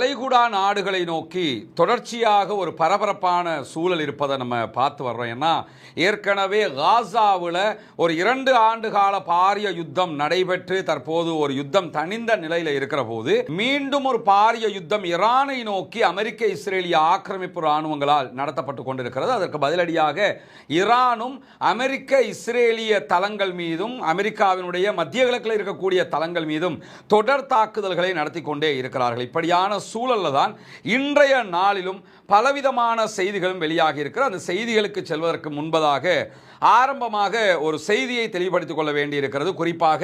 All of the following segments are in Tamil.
வளைகுடா நாடுகளை நோக்கி தொடர்ச்சியாக ஒரு பரபரப்பான சூழல் இருப்பதை நம்ம பார்த்து வர்றோம். ஏன்னா ஏற்கனவே காசாவில் ஒரு 2 ஆண்டு கால பாரிய யுத்தம் நடைபெற்று தற்போது ஒரு யுத்தம் தணிந்த நிலையில் இருக்கிற போது மீண்டும் ஒரு பாரிய யுத்தம் ஈரானை நோக்கி அமெரிக்க இஸ்ரேலிய ஆக்கிரமிப்பு இராணுவங்களால் நடத்தப்பட்டு கொண்டிருக்கிறது. அதற்கு பதிலடியாக ஈரானும் அமெரிக்க இஸ்ரேலிய தளங்கள் மீதும் அமெரிக்காவினுடைய மத்திய கிழக்கில் இருக்கக்கூடிய தளங்கள் மீதும் தொடர் தாக்குதல்களை நடத்தி கொண்டே இருக்கிறார்கள். இப்படியான சூழல்ல தான் இன்றைய நாளிலும் பலவிதமான செய்திகளும் வெளியாகி இருக்கிற. அந்த செய்திகளுக்கு செல்வதற்கு முன்பதாக ஆரம்பமாக ஒரு செய்தியை தெளிவுபடுத்திக் கொள்ள வேண்டியிருக்கிறது. குறிப்பாக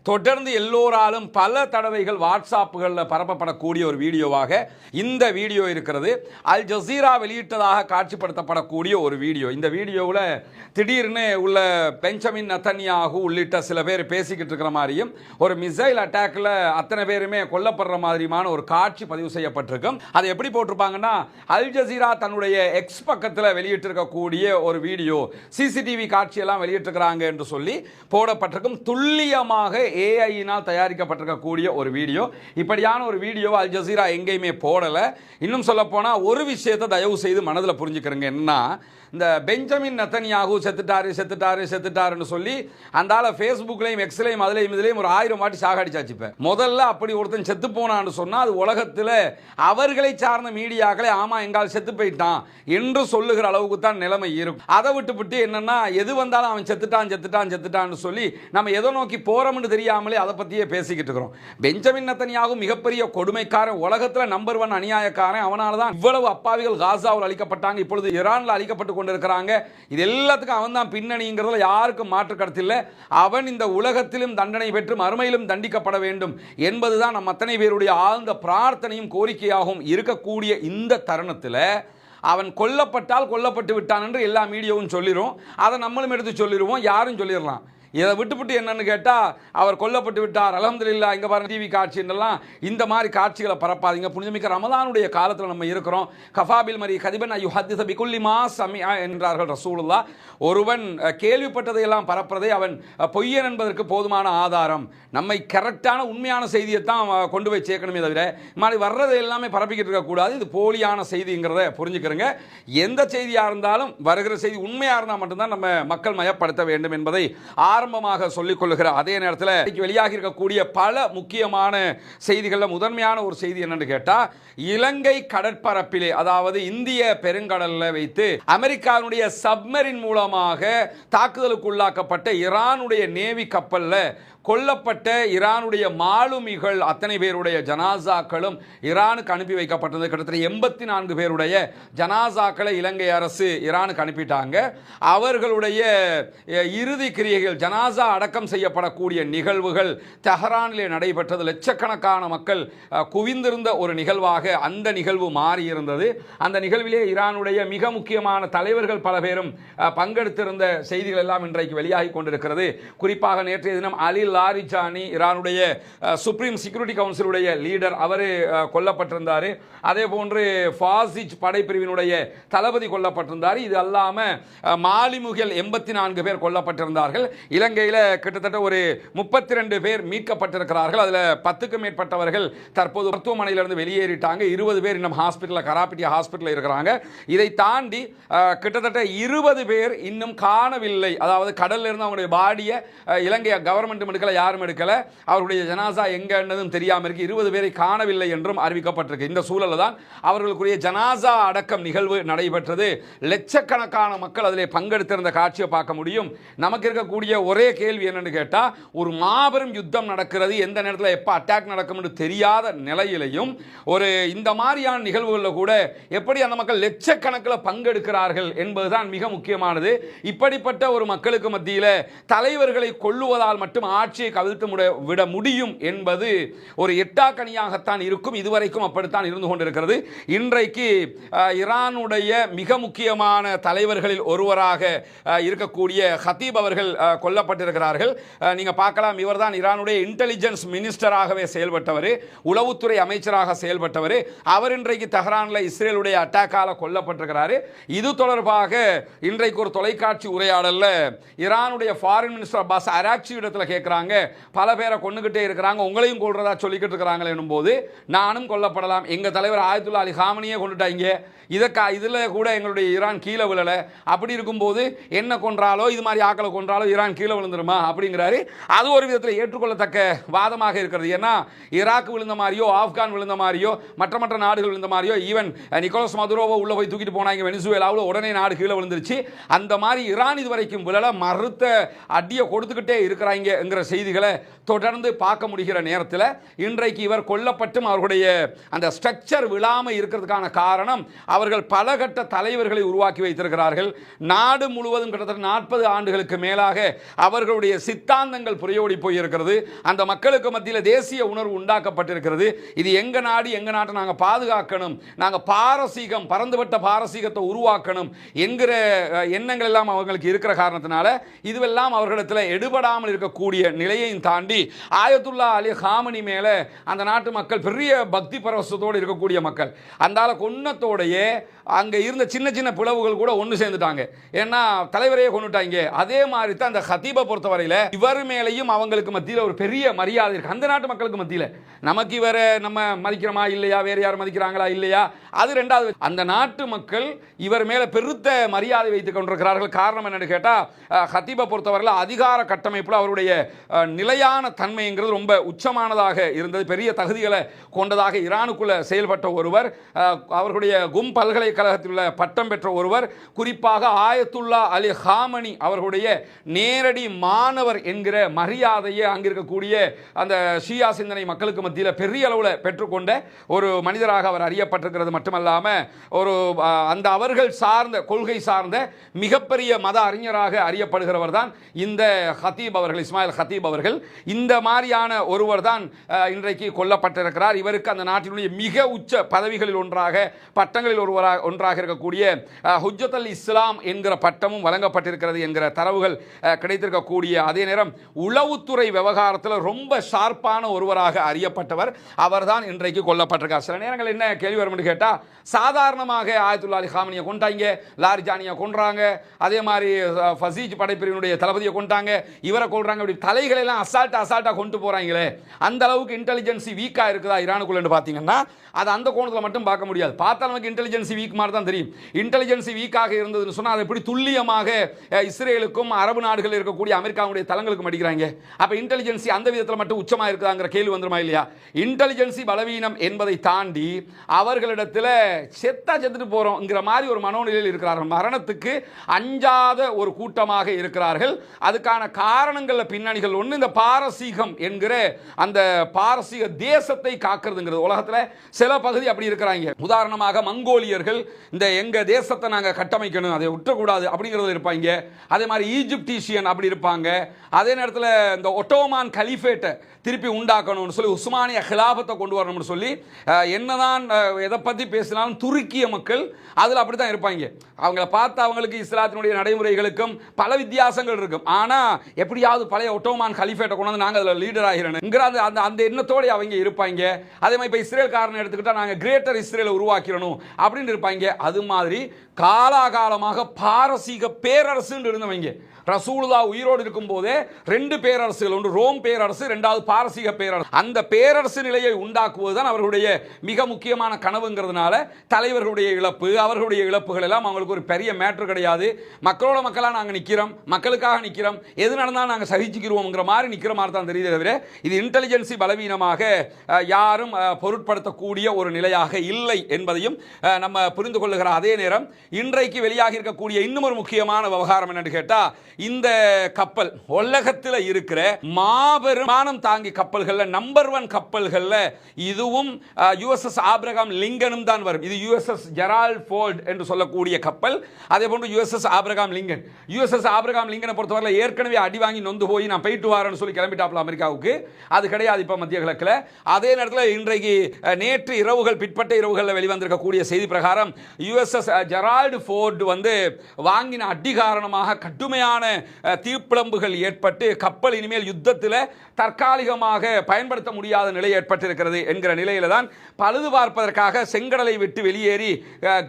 தொடர்ந்து எல்லோராலும் பல தடவைகள் வாட்ஸ்அப்புகளில் பரப்பப்படக்கூடிய ஒரு வீடியோவாக இந்த வீடியோ இருக்கிறது. அல் ஜசீரா வெளியிட்டதாக காட்சிப்படுத்தப்படக்கூடிய ஒரு வீடியோ. இந்த வீடியோவில் திடீர்னு உள்ள பெஞ்சமின் நெதன்யாகு உள்ளிட்ட சில பேர் பேசிக்கிட்டு இருக்கிற மாதிரியும் ஒரு மிசைல் அட்டாக்ல அத்தனை பேருமே கொல்லப்படுற மாதிரியான ஒரு காட்சி பதிவு செய்யப்பட்டிருக்கும். அதை எப்படி போட்டிருப்பாங்கன்னா, அல் ஜசீரா தன்னுடைய எக்ஸ் பக்கத்தில் வெளியிட்டிருக்கக்கூடிய ஒரு வீடியோ, சிசிடிவி காட்சியெல்லாம் வெளியிட்டிருக்கிறாங்க என்று சொல்லி போடப்பட்டிருக்கும். துல்லியமாக ஏஐயினால் தயாரிக்கப்பட்டிருக்கக்கூடிய ஒரு வீடியோ. இப்படியான ஒரு வீடியோ அல் ஜசீரா எங்கேயுமே போடல. இன்னும் சொல்ல போனா ஒரு விஷயத்தை தயவு செய்து மனதில் புரிஞ்சுக்கிறேங்க. என்ன, இந்த பெஞ்சமின் நெதன்யாகு செத்துட்டாருன்னு சொல்லி அந்தால ஃபேஸ்புக்லையும் எக்ஸ்லையும் அதுலையும் இதுலையும் ஒரு 1000 வாட்டி சாகடிச்சாச்சு. இப்ப முதல்ல அப்படி ஒருத்தன் செத்து போனான்னு சொன்னா அது உலகத்தில் அவர்களை சார்ந்த மீடியாக்களை ஆமா எங்கால் செத்து போயிட்டான் என்று சொல்லுகிற அளவுக்கு தான் நிலைமை இருக்கும். அதை விட்டு என்னன்னா எது வந்தாலும் அவன் செத்துட்டான்னு சொல்லி நம்ம எதை நோக்கி போறோம்னு தெரியாமலே அதை பத்தியே பேசிக்கிட்டு இருக்கிறோம். பெஞ்சமின் நெதன்யாகு மிகப்பெரிய கொடுமைக்காரன், உலகத்தில் நம்பர் 1 அநியாயக்காரன். அவனால தான் இவ்வளவு அப்பாவிகள் காசாவில் அழிக்கப்பட்டாங்க, இப்பொழுது ஈரானில் அழிக்கப்பட்டு கொண்டிருக்கிறாங்க. இது எல்லாத்துக்கும் அவன் தான் பின்னணிங்கிறதுல யாருக்கும் மாற்று கருத்து இல்லை. அவன் இந்த உலகத்திலும் தண்டனை பெற்று மறுமையிலும் தண்டிக்கப்பட வேண்டும் என்பதுதான் நம் அத்தனை பேருடைய ஆழ்ந்த பிரார்த்தனையும் கோரிக்கையாகவும் இருக்கக்கூடிய இந்த தருணத்தில் அவன் கொல்லப்பட்டு விட்டான் என்று எல்லா மீடியாவும் சொல்லிடும். அதை நம்மளும் எடுத்து சொல்லிடுவோம், யாரும் சொல்லிடலாம். இதை விட்டுவிட்டு என்னன்னு கேட்டால் அவர் கொல்லப்பட்டு விட்டார் அல்ஹம்துலில்லாஹ் இங்கே பாருங்க டிவி காட்சின்னெல்லாம் இந்த மாதிரி காட்சிகளை பரப்பாதீங்க. புனிதமிக்க ரமலானுடைய காலத்தில் நம்ம இருக்கிறோம். கஃபாபில் மரி கதிபன் யுஹத்திஸ பிகுல்லி மா சமிஅ என்றார்கள் ரசூலுல்லாஹ். ஒருவன் கேள்விப்பட்டதையெல்லாம் பரப்புறதை அவன் பொய்யன் என்பதற்கு போதுமான ஆதாரம். நம்மை கரெக்டான உண்மையான செய்தியை தான் கொண்டு போய் சேர்க்கணுமே தவிர மாதிரி வர்றதை எல்லாமே பரப்பிக்கிட்டு இருக்கக்கூடாது. இது போலியான செய்திங்கிறத புரிஞ்சுக்கிறங்க. எந்த செய்தியாக இருந்தாலும் வருகிற செய்தி உண்மையாக இருந்தால் மட்டும்தான் நம்ம மக்கள் மயப்படுத்த வேண்டும் என்பதை ஆரம்பமாக சொல்லிக் கொள்ளுகிற அதே நேரத்தில் வெளியாகி இருக்கக்கூடிய பல முக்கியமான செய்திகளில் முதன்மையான ஒரு செய்தி என்னன்னு கேட்டா, இலங்கை கடற்பரப்பிலே அதாவது இந்திய பெருங்கடலில் வைத்து அமெரிக்காவுடைய சப்மரின் மூலமாக தாக்குதலுக்கு உள்ளாக்கப்பட்ட ஈரானுடைய நேவி கப்பல்ல கொல்லப்பட்ட ஈரானுடைய மாலுமிகள் அத்தனை பேருடைய ஜனாசாக்களும் ஈரானுக்கு அனுப்பி வைக்கப்பட்டது. கிட்டத்தட்ட 84 பேருடைய ஜனாசாக்களை இலங்கை அரசு ஈரானுக்கு அனுப்பிட்டாங்க. அவர்களுடைய இறுதி கிரியைகள், ஜனாசா அடக்கம் செய்யப்படக்கூடிய நிகழ்வுகள் தெஹரானிலே நடைபெற்றது. லட்சக்கணக்கான மக்கள் குவிந்திருந்த ஒரு நிகழ்வாக அந்த நிகழ்வு மாறியிருந்தது. அந்த நிகழ்விலே ஈரானுடைய மிக முக்கியமான தலைவர்கள் பல பேரும் பங்கெடுத்திருந்த செய்திகள் எல்லாம் இன்றைக்கு வெளியாகி கொண்டிருக்கிறது. குறிப்பாக நேற்றைய தினம் அலி லாரிஜானி, ஈரானுடைய சுப்ரீம் செக்யூரிட்டி கவுன்சிலுடைய லீடர், அவர் கொல்லப்பட்டிருந்தார். அதே போன்று ஃபாசிஜ் படைப்பிரிவினுடைய தளபதி கொல்லப்பட்டிருந்தார். இது அல்லாம மாலுமிகள் 84 பேர் கொல்லப்பட்டிருந்தார்கள். இலங்கையில் கிட்டத்தட்ட ஒரு 32 பேர் மீட்கப்பட்டிருக்கிறார்கள். அதில் 10க்கும் மேற்பட்டவர்கள் தற்போது மருத்துவமனையிலிருந்து வெளியேறிட்டாங்க. 20 பேர் இன்னும் ஹாஸ்பிட்டலில், கராப்பிட்டியா ஹாஸ்பிட்டலில் இருக்கிறாங்க. இதை தாண்டி கிட்டத்தட்ட 20 பேர் இன்னும் காணவில்லை. அதாவது கடல்ல இருந்து அவங்களுடைய பாடியை இலங்கை கவர்மெண்ட் எடுக்கல, யாரும் எடுக்கல. அவருடைய ஜனாசா எங்க என்னதும் தெரியாம இருக்கு. 20 பேரை காணவில்லை என்றும் அறிவிக்கப்பட்டிருக்கு. இந்த சூழலில் தான் அவர்களுக்குரிய ஜனாசா அடக்கம் நிகழ்வு நடைபெற்றது. லட்சக்கணக்கான மக்கள் அதிலே பங்கெடுத்திருந்த காட்சியை பார்க்க முடியும். நமக்கு இருக்கக்கூடிய ஒரே கேள்வி என்னன்னு கேட்டா, ஒரு மாபெரும் யுத்தம் நடக்கிறது, எந்த நேரத்தில் எப்ப அட்டாக் நடக்கும் என்று தெரியாத நிலையிலையும் ஒரு இந்த மாதிரியான நிகழ்வுகளில் கூட எப்படி அந்த மக்கள் லட்சக்கணக்கில் பங்கெடுக்கிறார்கள் என்பதுதான் மிக முக்கியமானது. இப்படிப்பட்ட ஒரு மக்களுக்கு மத்தியில் தலைவர்களை கொள்ளுவதால் மட்டும் ஆட்சியை கவிழ்த்து விட முடியும் என்பது ஒரு எட்டாக்கணியாகத்தான் இருக்கும். இதுவரைக்கும் அப்படித்தான் இருந்து கொண்டிருக்கிறது. இன்றைக்கு ஈரானுடைய மிக முக்கியமான தலைவர்களில் ஒருவராக இருக்கக்கூடிய ஹத்தீப் அவர்கள் கொல்லப்பட்டிருக்கிறார்கள். நீங்க பார்க்கலாம், இவர்தான் ஈரானுடைய இன்டெலிஜென்ஸ் மினிஸ்டராகவே செயல்பட்டவர், உளவுத்துறை அமைச்சராக செயல்பட்டவர். அவர் இன்றைக்கு தெஹ்ரானில் இஸ்ரேலுடைய அட்டாக்கால கொல்லப்பட்டிருக்கிறார். இது தொடர்பாக இன்றைக்கு ஒரு தொலைக்காட்சி உரையாடல்ல ஈரானுடைய ஃபாரின் மினிஸ்டர் அப்பாஸ் அராக்சி இடத்துல கேட்கிறாங்க, பல பேரை கொண்டுகிட்டே இருக்கிறாங்க, உங்களையும் கொள்றதா சொல்லிக்கிட்டு இருக்கிறாங்களே போது நானும் கொல்லப்படலாம், எங்க தலைவர் ஆயத்துல்லா அலி காமனியே கொண்டுட்டாங்க, இதுல கூட எங்களுடைய ஈரான் கீழே விழல, அப்படி இருக்கும்போது என்ன கொன்றாலோ இது மாதிரி ஆக்களை கொன்றாலோ ஈரான் கீழே விழுந்துருமா அப்படிங்கிறாரு. அது ஒரு விதத்தில் ஏற்றுக்கொள்ளத்தக்க வாதமாக இருக்கிறது. ஏன்னா ஈராக் விழுந்த மாதிரியோ ஆப்கான் விழுந்த மாதிரியோ மற்ற நாடுகள் விழுந்த மாதிரியோ, ஈவன் நிக்கோலஸ் மதுரோவை உள்ள போய் தூக்கிட்டு போனாங்க வெனிசுவேலாவில், உடனே நாடு கீழே விழுந்துருச்சு. அந்த மாதிரி ஈரான் இதுவரைக்கும் விழல, மறுத்த அடியை கொடுத்துக்கிட்டே இருக்கிறாங்கிற செய்திகளை தொடர்ந்து பார்க்க முடிகிற நேரத்தில் இன்றைக்கு இவர் கொல்லப்பட்டும் அவர்களுடைய அந்த ஸ்ட்ரக்சர் விழாமல் இருக்கிறதுக்கான காரணம், அவர்கள் பல கட்ட தலைவர்களை உருவாக்கி வைத்திருக்கிறார்கள். நாடு முழுவதும் கிட்டத்தட்ட 40 ஆண்டுகளுக்கு மேலாக அவர்களுடைய சித்தாந்தங்கள் புரியோடி போயிருக்கிறது. அந்த மக்களுக்கு மத்தியில் தேசிய உணர்வு உண்டாக்கப்பட்டிருக்கிறது. இது எங்க நாடு, எங்க நாட்டை நாங்கள் பாதுகாக்கணும், நாங்கள் பாரசீகம் பறந்துபட்ட பாரசீகத்தை உருவாக்கணும் என்கிற எண்ணங்கள் எல்லாம் அவர்களுக்கு இருக்கிற காரணத்தினால இதுவெல்லாம் அவர்களிடத்தில் எடுபடாமல் இருக்கக்கூடிய நிலையையும் தாண்டி ஆயத்துல்லா அலி காமனி மேல அந்த நாட்டு மக்கள் பெரிய பக்தி பரவசத்தோடு இருக்கக்கூடிய மக்கள், அந்த கொன்னத்தோடைய அங்க இருந்த சின்ன சின்ன பிளவுகள் கூட ஒன்று சேர்ந்துட்டாங்க. ஏன்னா தலைவரையே கொண்டுட்டாங்க. அதே மாதிரி தான் அந்த ஹதீபை பொறுத்தவரையில் இவர் மேலையும் அவங்களுக்கு மத்தியில் ஒரு பெரிய மரியாதை இருக்கு. அந்த நாட்டு மக்களுக்கு மத்தியில் நமக்கு இவரை நம்ம மதிக்கிறோமா இல்லையா, வேற யார் மதிக்கிறாங்களா இல்லையா, அது ரெண்டாவது. அந்த நாட்டு மக்கள் இவர் மேல பெருத்த மரியாதை வைத்துக் கொண்டிருக்கிறார்கள். காரணம் என்னன்னு கேட்டா, ஹதீபை பொறுத்தவரையில் அதிகார கட்டமைப்பில் அவருடைய நிலையான தன்மைங்கிறது ரொம்ப உச்சமானதாக இருந்தது. பெரிய தகுதிகளை கொண்டதாக ஈரானுக்குள்ள செயல்பட்ட ஒருவர், அவர்களுடைய கும் பல்கலைக்கழகத்தில் உள்ள பட்டம் பெற்ற ஒருவர், குறிப்பாக ஆயத்துல்லா அலி காமனி அவர்களுடைய நேரடி மாணவர் என்கிற மரியாதையை அங்கிருக்கக்கூடிய அந்த ஷியா சிந்தனை மக்களுக்கு மத்தியில் பெரிய அளவில் பெற்றுக்கொண்ட ஒரு மனிதராக அவர் அறியப்பட்டிருக்கிறது. மட்டுமல்லாம ஒரு அந்த அவர்கள் சார்ந்த கொள்கை சார்ந்த மிகப்பெரிய மத அறிஞராக அறியப்படுகிறவர் தான் இந்த ஹதீப் அவர்கள், இஸ்மாயில் ஹதீப் அவர்கள். இந்த மாதிரியான ஒருவர் தான் இன்றைக்கு கொல்லப்பட்டிருக்கிறார். இவருக்கு அந்த நாட்டினுடைய மிக உச்ச பதவிகளில் ஒன்றாக, பட்டங்களில் ஒன்றாக இருக்கக்கூடிய ஹுஜ்ஜத் அல் இஸ்லாம் என்கிற பட்டமும் வழங்கப்பட்டிருக்கிறது என்கிற தரவுகள் கிடைத்திருக்கக்கூடிய அதே நேரம் உளவுத்துறை விவகாரத்தில் ரொம்ப ஷார்ப்பான ஒருவராக அறியப்பட்டவர் அவர்தான் இன்றைக்கு கொல்லப்பட்டிருக்கார். சில நேரங்கள் என்ன கேள்வி வரும் கேட்டா, சாதாரணமாக ஆயத்துல்லா அலி காமனியை கொண்டாங்க, லாரிஜானியை கொன்றாங்க, அதே மாதிரி ஃபசீஜ் படைப்பிரிவினுடைய தளபதியை கொண்டாங்க, இவரை கொள்றாங்க, இப்படி தலைகளை எல்லாம் அசால்ட்டா கொண்டு போறாங்களே, அந்த அளவுக்கு இன்டெலிஜென்சி வீக்கா இருக்குதா ஈரானுக்குள்ள பாத்தீங்கன்னா, அது அந்த கோணத்தில் மட்டும் பார்க்க முடியாது. பார்த்தா நமக்கு இன்டெலிஜென்சி வீக் மாதிரி தான் தெரியும். இன்டெலிஜென்சி வீக்காக இருந்ததுன்னு சொன்னால் அது எப்படி துல்லியமாக இஸ்ரேலுக்கும் அரபு நாடுகளில் இருக்கக்கூடிய அமெரிக்காவுடைய தளங்களுக்கு அடிக்கிறாங்க. அப்போ இன்டெலிஜென்சி அந்த விதத்தில் மட்டும் உச்சமாக இருக்குதாங்கிற கேள்வி வந்துருமா இல்லையா? இன்டெலிஜென்சி பலவீனம் என்பதை தாண்டி அவர்களிடத்தில் செத்துட்டு போறோம்ங்கிற மாதிரி ஒரு மனோநிலையில் இருக்கிறார்கள். மரணத்துக்கு அஞ்சாத ஒரு கூட்டமாக இருக்கிறார்கள். அதுக்கான காரணங்கள் பின்னணிகள் ஒன்று, இந்த பாரசீகம் என்கிற அந்த பாரசீக தேசத்தை காக்கிறதுங்கிறது. உலகத்தில் சில பகுதி அப்படி இருக்கிறாங்க. உதாரணமாக மங்கோலியர்கள் இந்த எங்க தேசத்தை நாங்க கட்டமைக்கணும், அதை விட்டுறக்கூடாது அப்படிங்கிறது இருப்பாங்க. அதே மாதிரி ஈஜிப்டீஷியன் அப்படி இருப்பாங்க. அதே நேரத்தில் இந்த ஒட்டோமான் கலிஃபேட்டை திருப்பி உண்டாக்கணும்னு சொல்லி, உஸ்மானிய ஹிலாபத்தை கொண்டு வரணும்னு சொல்லி, என்னதான் எதை பற்றி பேசினாலும் துருக்கிய மக்கள் அதில் அப்படி தான் இருப்பாங்க. அவங்கள பார்த்து அவங்களுக்கு இஸ்லாத்தினுடைய நடைமுறைகளுக்கும் பல வித்தியாசங்கள் இருக்கும். ஆனால் எப்படியாவது பழைய ஒட்டோமான் கலிஃபேட்டை கொண்டு வந்து நாங்கள் அதில் லீடர் ஆகிறோங்கிற அந்த எண்ணத்தோடு அவங்க இருப்பாங்க. அதே மாதிரி இப்போ இஸ்ரேல் காரணம் எடுத்துக்கிட்டா நாங்கள் கிரேட்டர் இஸ்ரேலை உருவாக்கிறணும் அப்படின்னு இருப்பாங்க. அது மாதிரி காலாகாலமாக பாரசீக பேரரசு இருந்தவங்க. ரசூலுல்லாஹ் உயிரோடு இருக்கும் போதே 2 பேரரசுகள், ஒன்று ரோம் பேரரசு, 2வது பாரசீக பேரரசு. அந்த பேரரசு நிலையை உண்டாக்குவதுதான் அவர்களுடைய மிக முக்கியமான கனவுங்கிறதுனால தலைவர்களுடைய இழப்பு, அவர்களுடைய இழப்புகள் எல்லாம் அவங்களுக்கு ஒரு பெரிய மேட்டர் கிடையாது. மக்களோட மக்களாக நாங்கள் நிற்கிறோம், மக்களுக்காக நிற்கிறோம், எது நடந்தாலும் நாங்கள் சகிச்சுக்கிறோம்ங்கிற மாதிரி நிற்கிற மாதிரி தான் தெரியுது. தவிர இது இன்டெலிஜென்சி பலவீனமாக யாரும் பொருட்படுத்தக்கூடிய ஒரு நிலையாக இல்லை என்பதையும் நம்ம புரிந்து கொள்ளுகிற அதே நேரம் இன்றைக்கு வெளியாக இருக்கக்கூடிய இன்னும் ஒரு முக்கியமான விவகாரம் என்னன்னு கேட்டா, இந்த கப்பல் உலகத்தில் இருக்கிற மாபெரும் விமானம் தாங்கி கப்பல்கள் நம்பர் 1 கப்பல்கள் இதுவும் USS ஆப்ரகாம் லிங்கனும் தான் வரும். இது USS ஜெரால்ட் ஃபோர்ட் என்று சொல்லக்கூடிய கப்பல். அதே போன்று USS Abraham Lincoln. USS Abraham லிங்கனை பொறுத்தவரை ஏற்கனவே அடி வாங்கி நொந்து போய் நான் போயிட்டு வரேன்னு சொல்லி கிளம்பிட்டாப்ல அமெரிக்காவுக்கு. அது கிடையாது இப்ப மத்திய கிழக்கில். அதே நேரத்தில் இன்றைக்கு நேற்று இரவுகள் பிற்பட்ட இரவுகளில் வெளிவந்திருக்கக்கூடிய செய்தி பிரகாரம் USS ஜெரால்ட் ஃபோர்ட் வந்து வாங்கின அடி காரணமாக கடுமையான தீப்பிழம்புகள் ஏற்பட்டு கப்பல் இனிமேல் யுத்தத்தில் தற்காலிகமாக பயன்படுத்த முடியாத நிலை ஏற்பட்டிருக்கிறது என்கிற நிலையில தான் பழுது பார்ப்பதற்காக செங்கடலை விட்டு வெளியேறி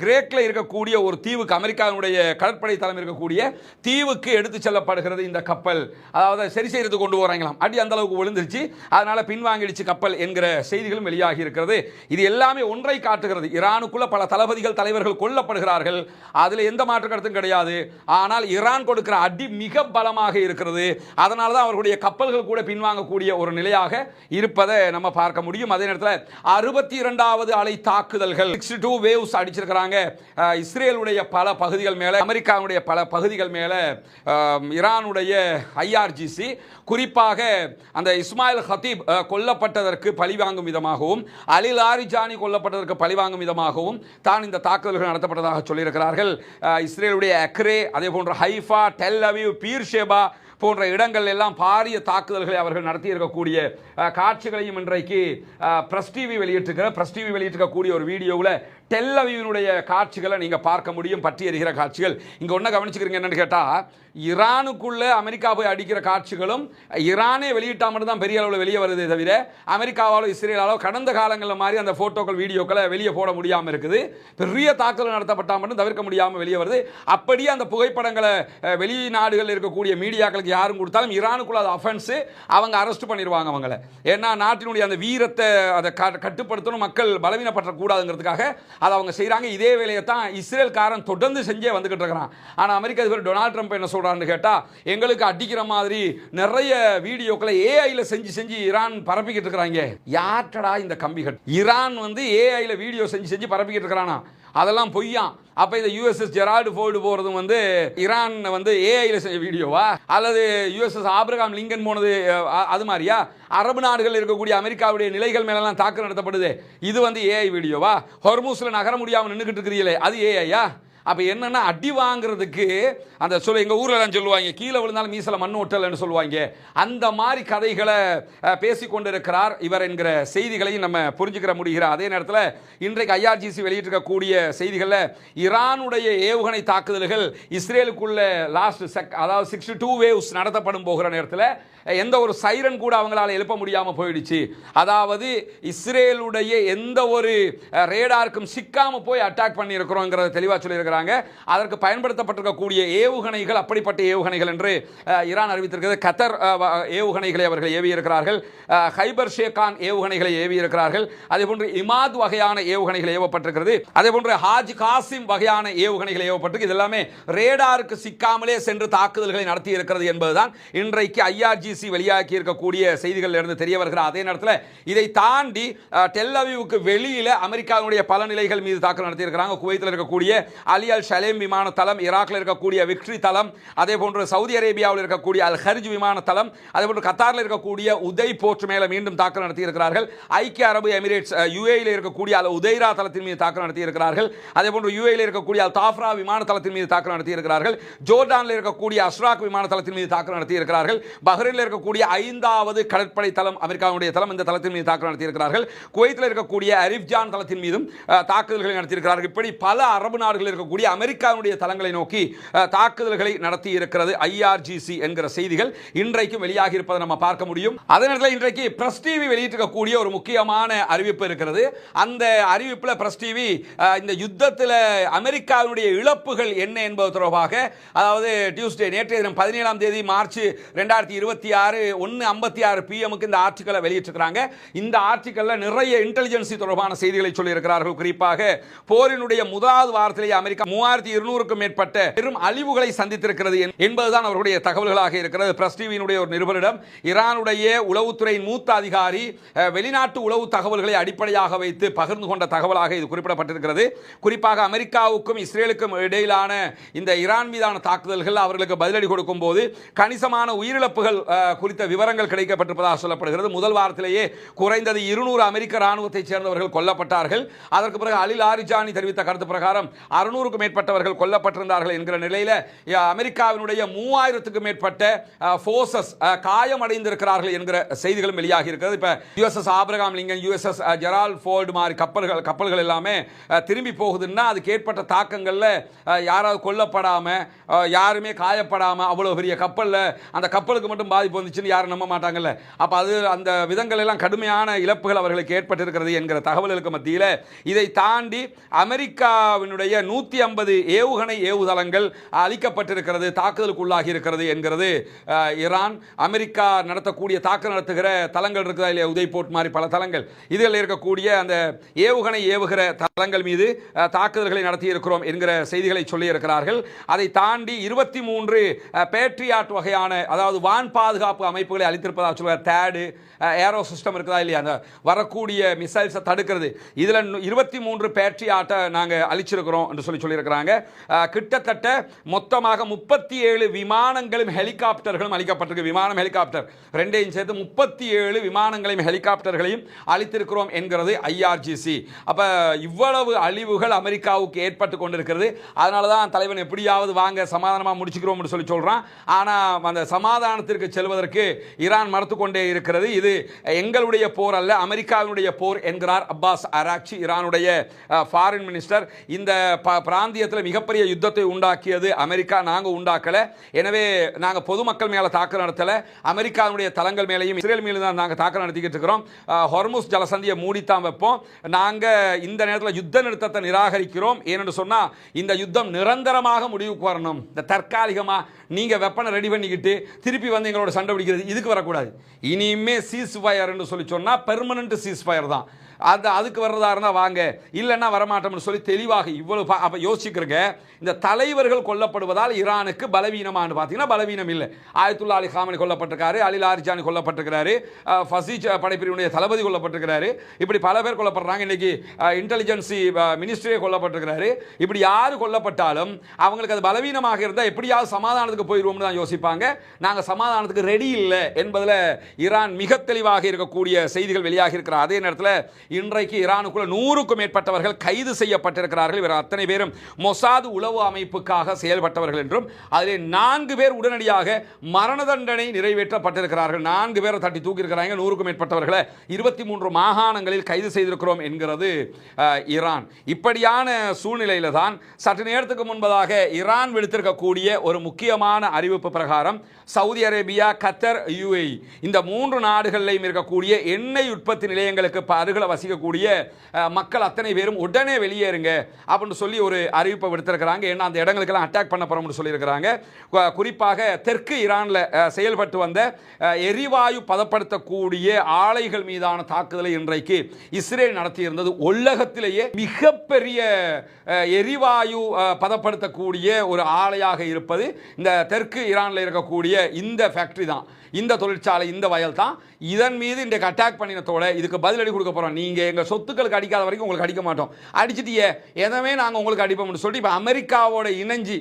கிரேக்கில் இருக்கக்கூடிய ஒரு தீவுக்கு, அமெரிக்காவுடைய கடற்படை தளம் இருக்கக்கூடிய தீவுக்கு எடுத்து செல்லப்படுகிறது இந்த கப்பல். அதாவது சரி செய்யறது கொண்டு போறாங்களாம். அடி அந்த அளவுக்கு விழுந்துருச்சு, அதனால பின்வாங்கிடுச்சு கப்பல் என்கிற செய்திகளும் வெளியாகி இருக்கிறது. இது எல்லாமே ஒன்றை காட்டுகிறது. ஈரானுக்குள்ள பல தளபதிகள், தலைவர்கள் கொல்லப்படுகிறார்கள், அதுல எந்த மாற்று கருத்தும் கிடையாது. ஆனால் ஈரான் கொடுக்கிற அடி மிக பலமாக இருக்கிறது. அதனால தான் அவர்களுடைய கப்பல்கள் கூட பின்வாங்கக்கூடிய ஒரு நிலையாக இருப்பதை நம்ம பார்க்க முடியும். அதே நேரத்தில் 62வது அலை தாக்குதல்கள் 62 வேவ்ஸ் அடிச்சிருக்கிறாங்க இஸ்ரேலுடைய பல பகுதிகள் மேல, அமெரிக்காவுடைய பல பகுதிகள் மேல. ஈரானுடைய ஐஆர்ஜிசி குறிப்பாக அந்த இஸ்மாயில் ஹத்தீப் கொல்லப்பட்டதற்கு பழிவாங்கும் விதமாகவும், அலி லாரிஜானி கொல்லப்பட்டதற்கு பழிவாங்கும் விதமாகவும் தான் இந்த தாக்குதல்கள் நடத்தப்பட்டதாக சொல்லியிருக்கிறார்கள். இஸ்ரேலுடைய அக்ரே, அதே போன்ற ஹைஃபா, டெல் அவீவ், பீர்ஷேபா போன்ற இடங்கள் எல்லாம் பாரிய தாக்குதல்களை அவர்கள் நடத்தி இருக்கக்கூடிய காட்சிகளையும் இன்றைக்கு பிரஸ் டிவி வெளியிட்டிருக்கக்கூடிய ஒரு வீடியோவில் டெல் அவீவினுடைய காட்சிகளை நீங்க பார்க்க முடியும். பற்றி எறிகிற காட்சிகள். இங்க ஒன்ன கவனிச்சுக்கிறீங்க என்னன்னு கேட்டா, ஈரானுக்குள்ள அமெரிக்கா போய் அடிக்கிற காட்சிகளும் ஈரானே வெளியிட்டா மட்டும் தான் பெரிய அளவில் வெளியே வருதே தவிர அமெரிக்காவாலோ இஸ்ரேலாலோ கடந்த காலங்களில் மாதிரி அந்த போட்டோக்கள், வீடியோக்களை வெளியே போட முடியாமல் இருக்குது. பெரிய தாக்குதல் நடத்தப்பட்டா மட்டும் தவிர்க்க முடியாமல் வெளியே வருது. அப்படியே அந்த புகைப்படங்களை வெளிநாடுகளில் இருக்கக்கூடிய மீடியாக்களுக்கு யாரும் கொடுத்தாலும் ஈரானுக்குள்ள அது அஃபென்ஸ், அவங்க அரெஸ்ட் பண்ணிடுவாங்க அவங்களை. ஏன்னா நாட்டினுடைய அந்த வீரத்தை அதை கட்டுப்படுத்தணும், மக்கள் பலவீனப்படக்கூடாதுங்கிறதுக்காக அதை அவங்க செய்கிறாங்க. இதே வேலையை தான் இஸ்ரேல்காரன் தொடர்ந்து செஞ்சே வந்துகிட்டு இருக்கிறான். ஆனால் அமெரிக்க அதிபர் டொனால்ட் ட்ரம்ப் என்ன சொல்றான்னு கேட்டா, எங்களுக்கு அடிக்கிற மாதிரி நிறைய வீடியோக்களை ஏஐல செஞ்சு ஈரான் பரப்பிக்கிட்டு இருக்கிறாங்க. யார்டா இந்த கம்பிகள்? ஈரான் ஏஐல வீடியோ செஞ்சு பரப்பிக்கிட்டு இருக்கிறானா? அதெல்லாம் பொய்யா. அப்ப இந்த யுஎஸ்எஸ் ஜெரால்டு ஃபோர்டு போறதும் ஈரான் ஏஐல செய்ய வீடியோவா, அல்லது யுஎஸ்எஸ் ஆபிரகாம் லிங்கன் போனது அது மாதிரியா? அரபு நாடுகள் இருக்கக்கூடிய அமெரிக்காவுடைய நிலைகள் மேலாம் தாக்குதல் நடத்தப்படுது, இது ஏஐ வீடியோவா? ஹொர்மூஸ்ல நகர முடியாமல் நின்றுகிட்டு இருக்கிறீங்களே, அது ஏஐயா? அப்ப என்னன்னா, அடி வாங்குறதுக்கு அந்த எங்க ஊர்ல எல்லாம் சொல்லுவாங்க, கீழே விழுந்தாலும் மீசல மண் ஒட்டல்னு சொல்லுவாங்க. அந்த மாதிரி கதைகளை பேசிக்கொண்டிருக்கிறார் இவர் என்கிற செய்திகளையும் நம்ம புரிஞ்சுக்கிற முடிகிற. அதே நேரத்தில் இன்றைக்கு ஐஆர்ஜிசி வெளியிட்டிருக்கக்கூடிய செய்திகளில் ஈரானுடைய ஏவுகணை தாக்குதல்கள் இஸ்ரேலுக்குள்ள அதாவது 62 வேவ்ஸ் நடத்தப்படும் போகிற நேரத்தில் எந்த ஒரு சைரன் கூட அவங்களால எழுப்ப முடியாம போயிடுச்சு. அதாவது இஸ்ரேலுடைய எந்த ஒரு ரேடாருக்கும் சிக்காம போய் அட்டாக் பண்ணி இருக்கிறோங்கிறத தெளிவா சொல்லியிருக்கிறாங்க. அதற்கு பயன்படுத்தப்பட்டிருக்கக்கூடிய ஏவுகணைகள் அப்படிப்பட்ட ஏவுகணைகள் என்று ஈரான் அறிவித்திருக்கிறது. கத்தர் ஏவுகணைகளை அவர்கள் ஏவி இருக்கிறார்கள், ஹைபர் ஷேகான் ஏவுகணைகளை ஏவி இருக்கிறார்கள், அதே போன்று இமாத் வகையான ஏவுகணைகள் ஏவப்பட்டிருக்கிறது, அதே போன்று ஹாஜ் காசிம் வகையான ஏவுகணைகள் ஏவப்பட்டிருக்கு. இது எல்லாமே ரேடாருக்கு சிக்காமலே சென்று தாக்குதல்களை நடத்தி இருக்கிறது என்பதுதான் இன்றைக்கு ஐஆர்ஜி வெளியாக்கி இருக்கக்கூடிய செய்திகள் இருந்து தெரிய வருகிறது. அதே நேரத்தில் இதை தாண்டி டெல் அவீவுக்கு வெளியில அமெரிக்காவுடைய பல நிலைகள் மீது தாக்குதல் நடத்தி இருக்கிறாங்க. குவைத்தில் இருக்கக்கூடிய அலி அல் ஷலேம் விமான தளம், ஈராக்கில் இருக்கக்கூடிய விக்டரி தளம், அதே போன்று சவுதி அரேபியாவில் இருக்கக்கூடிய அல் ஹர்ஜ் விமான தளம், அதே போன்று கத்தாரில் இருக்கக்கூடிய உதய் போர்ட் மேல மீண்டும் தாக்குதல் நடத்தி இருக்கிறார்கள். ஐக்கிய அரபு எமிரேட்ஸ் யுஏஇல இருக்கக்கூடிய அல் உதைரா தளத்தின் மீது தாக்குதல் நடத்தி இருக்கிறார்கள். அதே போன்று யுஏஇல இருக்கக்கூடிய அல் தாஃப்ரா விமான தளத்தின் மீது தாக்குதல் நடத்தி இருக்கிறார்கள். ஜோர்டானில் இருக்கக்கூடிய அஷ்ராக் விமான தளத்தின் மீது தாக்குதல் நடத்தி இருக்கிறார்கள். பஹ்ரைனில் இருக்கக்கூடிய 5வது கடற்படை தளம், அமெரிக்காவுடைய தளம், இந்த தளத்தின் மீது தாக்குதல் நடத்தி இருக்கிறார்கள். குவைத்தில் இருக்கக்கூடிய அரிஃப்ஜான் தளத்தின் மீதும் தாக்குதல்களை நடத்தி இருக்கிறார்கள். இப்படி பல அரபு நாடுகளில் இருக்கக்கூடிய அமெரிக்காவுடைய தளங்களை நோக்கி தாக்குதல்களை நடத்தி இருக்கிறது ஐஆர்ஜிசி என்கிற செய்திகள் இன்றைக்கும் வெளியாகி இருப்பதை நம்ம பார்க்க முடியும். அதே நேரத்தில் இன்றைக்கு பிரஸ் டிவி வெளியிட்டிருக்கக்கூடிய ஒரு முக்கியமான அறிவிப்பு இருக்கிறது. அந்த அறிவிப்பில் பிரஸ் டிவி இந்த யுத்தத்தில் அமெரிக்காவுடைய இழப்புகள் என்ன என்பது தொடர்பாக, அதாவது டியூஸ்டே நேற்றைய தினம் 17ஆம் தேதி மார்ச் 2026 1:56 PM இந்த ஆர்டிக்கலை வெளியிட்டிருக்கிறாங்க. இந்த ஆர்டிக்கல்ல நிறைய இன்டெலிஜென்சி தொடர்பான செய்திகளை சொல்லி இருக்கிறார்கள். குறிப்பாக போரினுடைய முதலாவது வாரத்திலேயே அமெரிக்கா 3200க்கும் மேற்பட்ட பெரும் அழிவுகளை சந்தித்திருக்கிறது என்பதுதான் அவர்களுடைய தகவல்களாக இருக்கிறது. பிரஸ் டிவியினுடைய ஒரு நிருபரிடம் ஈரானுடைய உளவுத்துறையின் மூத்த அதிகாரி வெளிநாட்டு உளவு தகவல்களை அடிப்படையாக வைத்து பகிர்ந்து கொண்ட தகவலாக இது குறிப்பிடப்பட்டிருக்கிறது. குறிப்பாக அமெரிக்காவுக்கும் இஸ்ரேலுக்கும் இடையிலான இந்த ஈரான் மீதான தாக்குதல்கள் அவர்களுக்கு பதிலடி கொடுக்கும் போது கணிசமான உயிரிழப்புகள் குறித்த விவரங்கள் கிடைக்கப்பட்டிருப்பதாக சொல்லப்படுகிறது. முதல் வாரத்திலேயே குறைந்தது 200 அமெரிக்க ராணுவத்தைச் சேர்ந்தவர்கள் கொல்லப்பட்டார்கள். அதற்கு பிறகு அலி லாரிஜானி தெரிவித்த கருத்து பிரகாரம் 600க்கும் மேற்பட்டவர்கள் கொல்லப்பட்டிருந்தார்கள் என்கிற நிலையில் அமெரிக்காவினுடைய 3000க்கும் மேற்பட்ட போர்சஸ் காயமடைந்திருக்கிறார்கள் என்கிற செய்திகளும் வெளியாகி இருக்கிறது. இப்ப USS Abraham Lincoln, USS Gerald Ford மாதிரி கப்பல்கள் எல்லாமே திரும்பி போகுதுன்னா அதுக்கு ஏற்பட்ட தாக்கங்கள்ல யாராவது கொல்லப்படாம யாருமே காயப்படாம அவ்வளவு பெரிய கப்பல்ல அந்த கப்பலுக்கு மட்டும் பாதிப்பு வந்துச்சுன்னு யாரும் நம்ப மாட்டாங்கல்ல. அப்ப அது அந்த விதங்கள் எல்லாம் கடுமையான இழப்புகள் அவர்களுக்கு ஏற்பட்டிருக்கிறது என்கிற தகவல்களுக்கு மத்தியில் இதை தாண்டி அமெரிக்காவினுடைய 150 ஏவுகணை ஏவுதளங்கள் அளிக்கப்பட்டிருக்கிறது, தாக்குதலுக்கு உள்ளாகி இருக்கிறது என்கிறது ஈரான். அமெரிக்கா நடத்தக்கூடிய தாக்குதல் நடத்துகிற தளங்கள் இருக்குதா இல்லையா, உதய்போர்ட் மாதிரி பல தளங்கள், இதில் இருக்கக்கூடிய அந்த ஏவுகணை ஏவுகிற தளங்கள் மீது தாக்குதல்களை நடத்தி இருக்கிறோம் என்கிற செய்திகளை சொல்லி இருக்கிறார்கள். அதை தாண்டி 23 பேட்ரியாட் வகையான, அதாவது வான் பாதுகாப்பு அமைப்புகளை அளித்திருப்பதாக சொல்கிறார். தேடு ஏரோ சிஸ்டம் இருக்குதா இல்லையா, அந்த வரக்கூடிய மிசைல்ஸை தடுக்கிறது, இதில் 23 பேட்ரியாட்டை நாங்கள் அளிச்சிருக்கிறோம் என்று சொல்லியிருக்கிறாங்க. கிட்டத்தட்ட மொத்தமாக 37 விமானங்களும் ஹெலிகாப்டர்களும் அளிக்கப்பட்டிருக்கு. விமானம் ஹெலிகாப்டர் ரெண்டையும் சேர்த்து 37 விமானங்களையும் ஹெலிகாப்டர்களையும் அளித்திருக்கிறோம் என்கிறது IRGC. அப்ப இவ்வளவு அழிவுகள் அமெரிக்காவுக்கு ஏற்பட்டு கொண்டிருக்கிறது. அதனால தான் தலைவன் எப்படியாவது வாங்க சமாதானமாக முடிச்சுக்கிறோம் என்று சொல்றான். ஆனால் அந்த சமாதானத்திற்கு செல்வதற்கு ஈரான் மறுத்து கொண்டே இருக்கிறது. இது எங்களுடைய போர் அல்ல, அமெரிக்காவினுடைய போர் என்கிறார் அப்பாஸ் அராக்சி, ஈரானுடைய ஃபாரின் மினிஸ்டர். இந்த பிராந்தியத்தில் மிகப்பெரிய யுத்தத்தை உண்டாக்கியது அமெரிக்கா, நாங்கள் உண்டாக்கல. எனவே நாங்கள் பொதுமக்கள் மேலே தாக்குதல் நடத்தல, அமெரிக்காவுடைய தளங்கள் மேலேயும் இஸ்ரேல் மீது தான் நாங்கள் தாக்குதல் நடத்திக்கிட்டு இருக்கிறோம். ஹொர்முஸ் ஜலசந்தியை மூடித்தான் வைப்போம். நாங்கள் இந்த நேரத்தில் யுத்த நிறுத்தத்தை நிராகரிக்கிறோம். ஏனென்று சொன்னால் இந்த யுத்தம் நிரந்தரமாக முடிவுக்கு வரணும். இந்த தற்காலிகமாக நீங்கள் வெப்பனை ரெடி பண்ணிக்கிட்டு திருப்பி வந்து எங்களோட சண்டை பிடிக்கிறது இதுக்கு வரக்கூடாது. இனிமே சீஸ் ஃபயர் என்று சொல்லி சொன்னால் பெர்மனன்ட் சீஸ் ஃபயர் தான். அதுக்கு வர்றதா இருந்தால் வாங்க, இல்லைன்னா வரமாட்டோம்னு சொல்லி தெளிவாக இவ்வளவு அப்போ யோசிக்கிறங்க. இந்த தலைவர்கள் கொல்லப்படுவதால் ஈரானுக்கு பலவீனமானு பார்த்தீங்கன்னா பலவீனம் இல்லை. ஆயத்துல்லா அலி காமனி கொல்லப்பட்டிருக்காரு, அலி லாரிஜானி கொல்லப்பட்டிருக்கிறாரு, ஃபசீஜ் படைப்பிரிவுடைய தளபதி கொல்லப்பட்டிருக்கிறாரு, இப்படி பல பேர் கொல்லப்படுறாங்க. இன்னைக்கு இன்டெலிஜென்சி மினிஸ்டரே கொல்லப்பட்டிருக்கிறாரு. இப்படி யாரு கொல்லப்பட்டாலும் அவங்களுக்கு அது பலவீனமாக இருந்தால் எப்படியாவது சமாதானத்துக்கு போயிடுவோம்னு தான் யோசிப்பாங்க. நாங்கள் சமாதானத்துக்கு ரெடி இல்லை என்பதில் ஈரான் மிக தெளிவாக இருக்கக்கூடிய செய்திகள் வெளியாகி இருக்கிறார். அதே நேரத்தில் இன்றைக்கு ஈரானுக்குள்ள 100க்கும் மேற்பட்டவர்கள் கைது செய்யப்பட்டிருக்கிறார்கள். இவர் அத்தனை பேரும் மொசாது உளவு அமைப்புக்காக செயல்பட்டவர்கள் என்றும் அதிலே 4 பேர் உடனடியாக மரண தண்டனை நிறைவேற்றப்பட்டிருக்கிறார்கள். 4 பேரை தட்டி தூக்கி இருக்கிறாங்க. 100க்கும் மேற்பட்டவர்களை 23 மாகாணங்களில் கைது செய்திருக்கிறோம் என்கிறது ஈரான். இப்படியான சூழ்நிலையில தான் சற்று நேரத்துக்கு முன்பதாக ஈரான் விடுத்திருக்கக்கூடிய ஒரு முக்கியமான அறிவிப்பு பிரகாரம் சவுதி அரேபியா, கத்தர், UAE இந்த 3 நாடுகளிலும் இருக்கக்கூடிய எண்ணெய் உற்பத்தி நிலையங்களுக்கு அருகில் வசிக்கக்கூடிய மக்கள் அத்தனை பேரும் உடனே வெளியேறுங்க அப்படின்னு சொல்லி ஒரு அறிவிப்பை விடுத்திருக்கிறாங்க. ஏன்னா அந்த இடங்களுக்கெல்லாம் அட்டாக் பண்ண போறோம்னு சொல்லியிருக்கிறாங்க. குறிப்பாக தெற்கு ஈரானில் செயல்பட்டு வந்த எரிவாயு பதப்படுத்தக்கூடிய ஆலைகள் மீதான தாக்குதலை இன்றைக்கு இஸ்ரேல் நடத்தியிருந்தது. உலகத்திலேயே மிகப்பெரிய எரிவாயு பதப்படுத்தக்கூடிய ஒரு ஆலையாக இருப்பது இந்த தெற்கு ஈரானில் இருக்கக்கூடிய இந்த ஃபேக்டரி தான், இந்த தொழிற்சாலை, இந்த வயல் தான். இதன் மீது இன்றைக்கு அட்டாக் பண்ணினத்தோட இதுக்கு பதிலடி கொடுக்க போறோம். நீங்க எங்க சொத்துக்களுக்கு அடிக்காத வரைக்கும் உங்களுக்கு அடிக்க மாட்டோம், அடிச்சிட்டியே எதவே நாங்கள் உங்களுக்கு அடிப்போம்னு சொல்லி இப்போ அமெரிக்காவோட இணைஞ்சி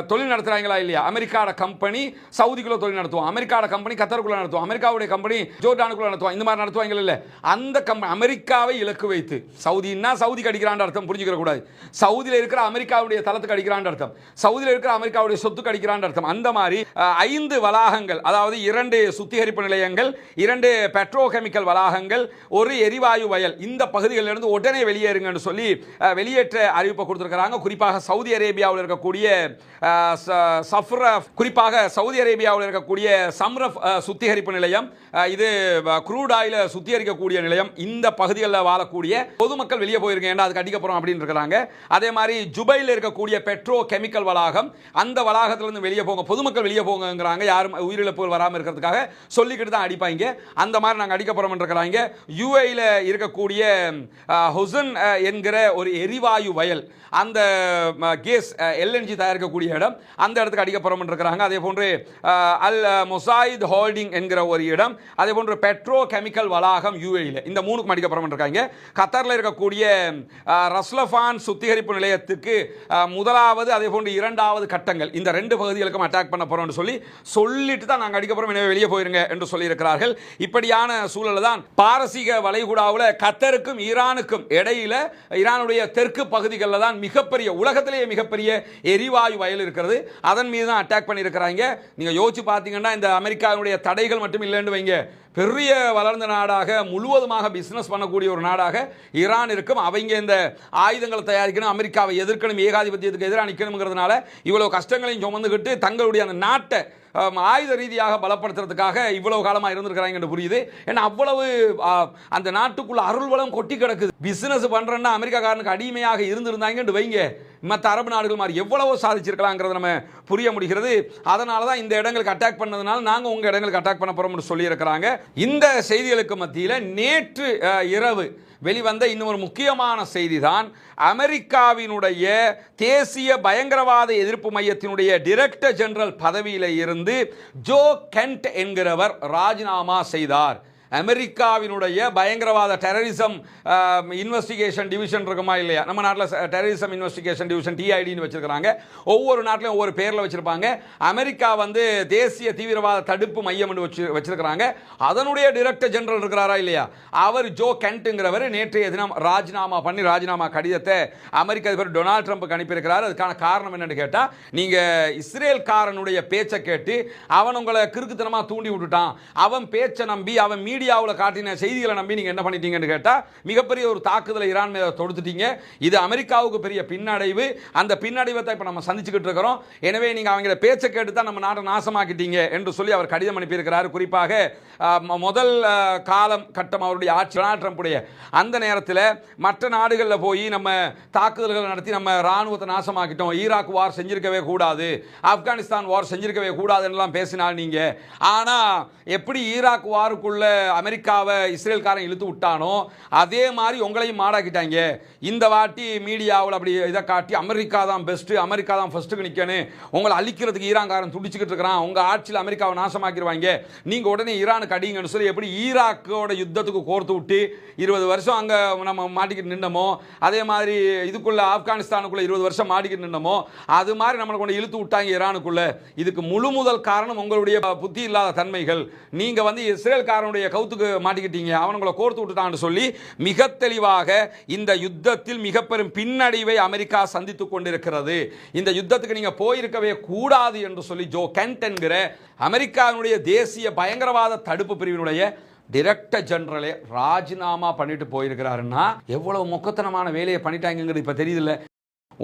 தொழில் நடத்துறாங்களா இல்லையா? அமெரிக்காவோட கம்பெனி சவுதிக்குள்ள தொழில் நடத்துவோம், அமெரிக்காவோட கம்பெனி கத்தருக்குள்ள நடத்துவோம், அமெரிக்காவுடைய கம்பெனி ஜோர்டானுக்குள்ள நடத்துவோம், இந்த மாதிரி நடத்துவாங்க இல்லை? அந்த அமெரிக்காவை இலக்கு வைத்து, சவுதினா சவுதிக்கு அடிக்கிறான் அர்த்தம் புரிஞ்சுக்கிற கூடாது, சவுதியில் இருக்கிற அமெரிக்காவுடைய தளத்துக்கு அடிக்கிறான் அர்த்தம், சவுதியில் இருக்கிற அமெரிக்காவுடைய சொத்துக்கு அடிக்கிறான் அர்த்தம். அந்த மாதிரி 5 வளாகங்கள், அதாவது 2 சுத்திகரிப்பு நிலையங்கள், 2 பெட்ரோகெமிக்கல் வளாகங்கள், ஒரு எரிவாயு வயல், இந்த பகுதிகளிலிருந்து உடனே வெளியேறுங்கன்னு சொல்லி வெளியேற்ற அறிவிப்பை கொடுத்திருக்கிறாங்க. குறிப்பாக சவுதி அரேபியாவில் இருக்கக்கூடிய குறிப்பாக சவுதி அரேபியாவில் இருக்கக்கூடிய சம்ரஃப் சுத்திகரிப்பு நிலையம், இது க்ரூட் ஆயில சுத்திகரிக்கக்கூடிய நிலையம், இந்த பகுதிகளில் வாழக்கூடிய பொதுமக்கள் வெளியே போயிருங்க, ஏன்னா அதுக்கு அடிக்க போறோம் அப்படின்னு இருக்கிறாங்க. அதே மாதிரி ஜுபையில் இருக்கக்கூடிய பெட்ரோ கெமிக்கல் வளாகம், அந்த வளாகத்திலிருந்து வெளியே போங்க, பொதுமக்கள் வெளியே போங்கிறாங்க, யாரும் உயிரிழப்புகள் வராமல் இருக்கிறதுக்காக சொல்லிக்கிட்டு தான் அடிப்பாங்க. அந்த மாதிரி நாங்கள் அடிக்க போறோம் இருக்கிறாங்க. UAE இருக்கக்கூடிய ஹுசன் என்கிற ஒரு எரிவாயு வயல், அந்த கேஸ் LNG தயாரிக்கக்கூடிய இடம், அந்த இடத்துக்கு அடிக்க போறோம் இருக்கிறாங்க. அதே போன்று அல் முசாயித் ஹோல்டிங் என்கிற ஒரு இடம், அதே போன்று பெட்ரோ கெமிக்கல் வளாகம் யுஏஇல, இந்த மூணுக்கும் அடிக்க போறோம் இருக்காங்க. கத்தாரில் இருக்கக்கூடிய ரஸ்லஃபான் சுத்திகரிப்பு நிலையத்துக்கு முதலாவது அதே போன்று இரண்டாவது கட்டங்கள், இந்த ரெண்டு பகுதிகளுக்கும் அட்டாக் பண்ண போறோம் சொல்லிட்டு தான் நாங்கள் அடிக்க போறோம், எனவே வெளியே போயிருங்க என்று சொல்லி இருக்கிறார்கள். இப்படியான சூழல் தான் பாரசீக வளைகுடாவில் கத்தருக்கும் ஈரானுக்கும் இடையில, ஈரானுடைய தெற்கு பகுதிகளில் தான் மிகப்பெரிய, உலகத்திலேயே மிகப்பெரிய எரிவாயு வயல் இருக்கிறது. அதன் மீது தான் அட்டாக் பண்ணியிருக்கிறாங்க. நீங்க யோசிச்சு பார்த்தீங்கன்னா இந்த அமெரிக்காவுடைய தடைகள் மட்டும் இல்லைன்னு வைங்க, பெரிய வளர்ந்த நாடாக முழுவதுமாக பிசினஸ் பண்ணக்கூடிய ஒரு நாடாக ஈரான் இருக்கும். அவங்க இந்த ஆயுதங்களை தயாரிக்கணும், அமெரிக்காவை எதிர்க்கணும், ஏகாதிபத்தியத்துக்கு எதிராக நிற்கணுங்கிறதுனால இவ்வளவு கஷ்டங்களையும் சுமந்துக்கிட்டு தங்களுடைய அந்த நாட்டை ஆயுத ரீதியாக பலப்படுத்துறதுக்காக இவ்வளவு காலமாக இருந்திருக்கிறாங்க என்று புரியுது. ஏன்னா அவ்வளவு அந்த நாட்டுக்குள்ள அருள் வளம் கொட்டி கிடக்குது. பிசினஸ் பண்றேன்னா அமெரிக்காக்காரனுக்கு அடிமையாக இருந்திருந்தாங்கன்னு வைங்க, மற்ற அரபு நாடுகள் மாதிரி எவ்வளவோ சாதிச்சிருக்கலாங்கிறத நம்ம புரிய முடிகிறது. அதனால தான் இந்த இடங்களுக்கு அட்டாக் பண்ணதுனால நாங்கள் உங்கள் இடங்களுக்கு அட்டாக் பண்ண போகிறோம்னு சொல்லியிருக்கிறாங்க. இந்த செய்திகளுக்கு மத்தியில் நேற்று இரவு வெளிவந்த இன்னொரு முக்கியமான செய்தி தான், அமெரிக்காவினுடைய தேசிய பயங்கரவாத எதிர்ப்பு மையத்தினுடைய டைரக்டர் ஜெனரல் பதவியில் இருந்து ஜோ கென்ட் என்கிறவர் ராஜினாமா செய்தார். அமெரிக்காவினுடைய பயங்கரவாத டெரரிசம் இன்வெஸ்டிகேஷன் டிவிஷன் இருக்குமா இல்லையா, நம்ம நாட்டில் டெரரிசம் இன்வெஸ்டிகேஷன் டிவிஷன் டிஐடின்னு வச்சிருக்காங்க, ஒவ்வொரு நாட்டிலும் ஒவ்வொரு பேரில் வச்சிருப்பாங்க. அமெரிக்கா வந்து தேசிய தீவிரவாத தடுப்பு மையம் வச்சிருக்கிறாங்க. அதனுடைய டைரக்டர் ஜெனரல் இருக்கிறாரா இல்லையா, அவர் ஜோ கென்ட்ங்கிறவர் நேற்றைய தினம் ராஜினாமா பண்ணி ராஜினாமா கடிதத்தை அமெரிக்க அதிபர் டொனால்ட் ட்ரம்ப்புக்கு அனுப்பியிருக்கிறார். அதுக்கான காரணம் என்னன்னு கேட்டால், நீங்கள் இஸ்ரேல்காரனுடைய பேச்சை கேட்டு அவன் உங்களை கிறுக்குத்தனமாக தூண்டி விட்டுட்டான், அவன் பேச்சை நம்பி அவன் மீடியாவில் காட்டின செய்திகளை நம்பி நீங்க என்ன பண்ணிட்டீங்கன்னு கேட்டா மிகப்பெரிய ஒரு தாக்குதலை ஈரான் மீது தொடுத்துட்டீங்க. இது அமெரிக்காவுக்கு பெரிய பின்னடைவு. அந்த பின்னடைவை தான் இப்ப நம்ம சந்திச்சுக்கிட்டு இருக்கிறோம். எனவே நீங்க அவங்க பேச்சை கேட்டு தான் நம்ம நாட்டை நாசமாக்கிட்டீங்க என்று சொல்லி அவர் கடிதம் அனுப்பியிருக்கிறார். குறிப்பாக முதல் காலம் கட்டம் அவருடைய ஆட்சி டொனால்ட் ட்ரம்புடைய அந்த நேரத்தில் மற்ற நாடுகளில் போய் நம்ம தாக்குதல்கள் நடத்தி நம்ம ராணுவத்தை நாசமாக்கிட்டோம், ஈராக் வார் செஞ்சிருக்கவே கூடாது, ஆப்கானிஸ்தான் வார் செஞ்சிருக்கவே கூடாதுன்னெல்லாம் பேசினால் நீங்க, ஆனா எப்படி ஈராக் வாருக்குள்ள அமெரிக்காவை இஸ்ரேல்காரன் இழுத்து விட்டானோ அதே மாதிரி உங்களையும் மாடாக்கிட்டாங்க. இந்த வாட்டி மீடியாவில் அப்படி இதை காட்டி அமெரிக்கா தான் பெஸ்ட், அமெரிக்கா தான் ஃபர்ஸ்ட்டுக்கு நிற்கணும், உங்களை அழிக்கிறதுக்கு ஈரான்காரன் துடிச்சுக்கிட்டு இருக்கிறான், உங்க ஆட்சியில் அமெரிக்காவை நாசமாக்கிடுவாங்க, நீங்க உடனே ஈரானுக்கு அடிங்கன்னு சொல்லி எப்படி ஈராக்கோட யுத்தத்துக்கு கோர்த்து விட்டு 20 வருஷம் அங்க நம்ம மாட்டிக்கிட்டு நின்னமோ, அதே மாதிரி இதுக்குள்ள ஆப்கானிஸ்தானுக்குள்ள 20 வருஷம் மாட்டிக்கிட்டு நின்னமோ, அது மாதிரி நம்மளை கொண்டு இழுத்து விட்டாங்க ஈரானுக்குள்ள. இதுக்கு முழு முதல் காரணம் உங்களுடைய புத்தி இல்லாத தன்மைகள். நீங்க வந்து இஸ்ரேல்காரனுடைய கவுத்துக்கு மாட்டிக்கிட்டீங்க, அவனுங்களை கோர்த்து விட்டுட்டான்னு சொல்லி மிக தெளிவாக இந்த யுத்தத்தில் மிக பெரும் பின்னடைவை அமெரிக்கா சந்தித்துக் கொண்டிருக்கிறது. இந்த யுத்தத்துக்கு நீங்க போயிருக்கவே கூடாது என்று சொல்லி ஜோ கென்ட் என்கிற அமெரிக்காவுடைய தேசிய பயங்கரவாத தடுப்பு பிரிவினுடைய டைரக்டர் ஜெனரலே ராஜினாமா பண்ணிட்டு போயிருக்கிறாருன்னா எவ்வளவு மொக்கத்தனமான வேலையை பண்ணிட்டாங்கிறது இப்ப தெரியுதுல்ல.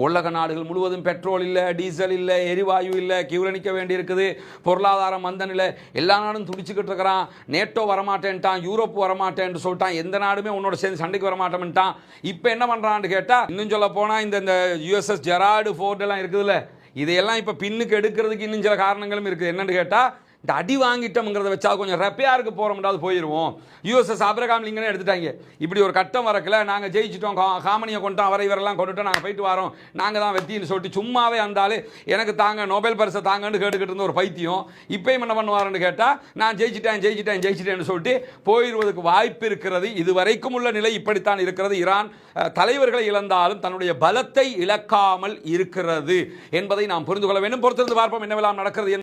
உலக நாடுகள் முழுவதும் பெட்ரோல் இல்லை, டீசல் இல்லை, எரிவாயு இல்லை, கியூல நிற்க வேண்டி இருக்குது, பொருளாதாரம் மந்தம் இல்லை, எல்லா நாடும் துடிச்சுக்கிட்டு இருக்கிறான். நேட்டோ வரமாட்டேன்ட்டான், யூரோப் வரமாட்டேன்னு சொல்லிட்டான், எந்த நாடுமே உன்னோட சேர்ந்து சண்டைக்கு வரமாட்டேன்ட்டான். இப்போ என்ன பண்ணுறான்னு கேட்டால், இன்னும் சொல்ல போனால் இந்த யுஎஸ்எஸ் ஜெரால்டு ஃபோர்ட் எல்லாம் இருக்குதுல்ல, இதையெல்லாம் இப்போ பின்னுக்கு எடுக்கிறதுக்கு இன்னும் சில காரணங்களும் இருக்குது. என்னன்னு கேட்டால், இந்த அடி வாங்கிட்டோம்ங்கிறத வச்சா கொஞ்சம் ரெப்பையாருக்கு போகிறோம்டாவது போயிடுவோம். யூஎஸ்எஸ் ஆபிரகாம் லிங்கனே எடுத்துட்டாங்க. இப்படி ஒரு கட்டம் வரக்கல, நாங்கள் ஜெயிச்சிட்டோம், காமனியை கொண்டோம், அவரை இவரெல்லாம் கொண்டுட்டோம், நாங்கள் போயிட்டு வரோம், நாங்கள் தான் வெத்தின்னு சொல்லிட்டு சும்மாவே இருந்தாலும் எனக்கு தாங்க நோபல் பரிசை தாங்கன்னு கேட்டுக்கிட்டு இருந்த ஒரு பைத்தியம் இப்பயும் என்ன பண்ணுவாருன்னு கேட்டால், நான் ஜெயிச்சிட்டேன்னு சொல்லிட்டு போயிடுவதற்கு வாய்ப்பு இருக்கிறது. இதுவரைக்கும் உள்ள நிலை இப்படித்தான் இருக்கிறது. ஈரான் தலைவர்களை இழந்தாலும் தன்னுடைய பலத்தை இழக்காமல் இருக்கிறது என்பதை நாம் புரிந்து கொள்ள வேண்டும். பொறுத்திருந்து பார்ப்போம் என்னவெல்லாம் நடக்கிறது.